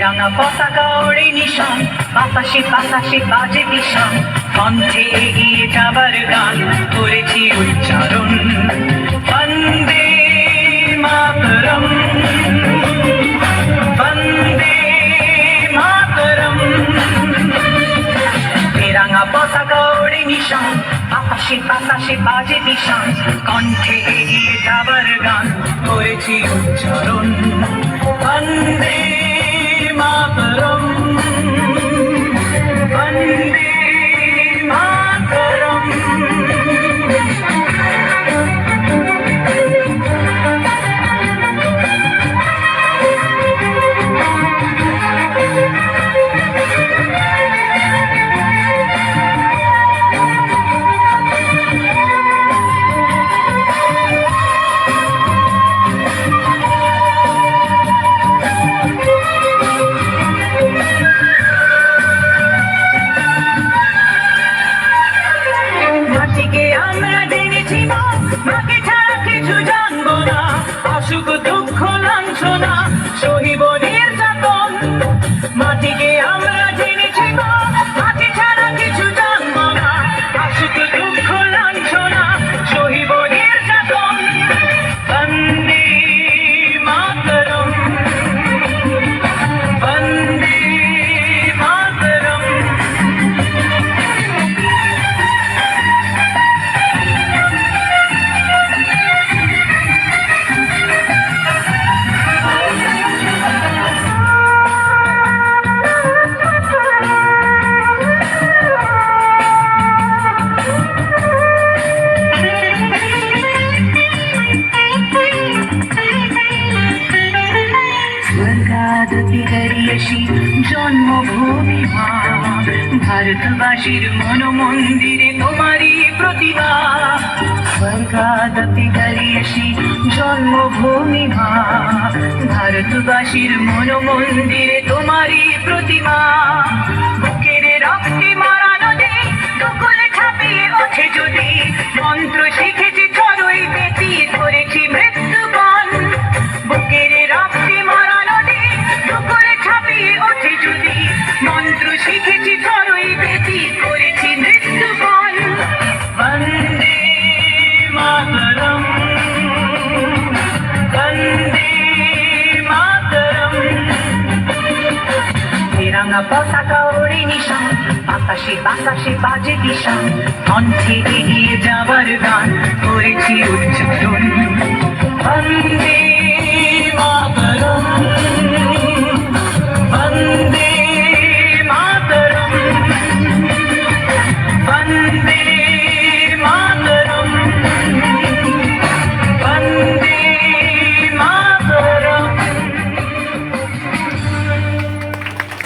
তেরাঙা পতাকা ওড়ে নিশান, বাতাসে বাতাসে বাজে দিশান, কণ্ঠে এগিয়ে যাবার গান করেছি উচ্চারণ। বন্দে মাতরম, বন্দে মাতরম। তেরাঙা পতাকা ওড়ে নিশান, বাতাসে বাতাসে বাজে দিশান, কণ্ঠে এগিয়ে যাবার গান করেছি উচ্চারণ। বন্দে মাতরম, বন্দে মাতরম। মাকে ছাড়া কিছু জানবো না, অসুখ দুঃখ লাঞ্ছনা সহিব নির্যাতন। মাটিকে আমরা জেনেছি গো, মাকে ছাড়া কিছু জানবো না, অসুখ দুঃখ লাঞ্ছনা সহিব নির্যাতন। বন্দে মাতরম, বন্দে মাতরম। স্বর্গাদপি গরিয়সী জন্মভূমি মা, ভারতবাসীর মন মন্দিরে তোমারই প্রতিভা। স্বর্গাদপি গরিয়সী জন্মভূমি মা, ভারতবাসীর মন মন্দিরে তোমারই প্রতিমা। বুকের রক্তে মারা নদী দুকুল ছাপিয়ে ওঠে যদি, মন্ত্র শিখেছি চড়ুই বেতি করেছি মৃত্যুবন। বুকের রক্তে মারা নদী দুকুল ছাপিয়ে ওঠে যদি, মন্ত্র শিখেছি চড়ুই বেতি করেছি মৃত্যুবন। বন্দে মাতরম, বন্দে মাতরম। তেরাঙা পতাকা ওড়ে নিশান, বাতাসে বাতাসে বাজে দিশান, কণ্ঠে এগিয়ে যাব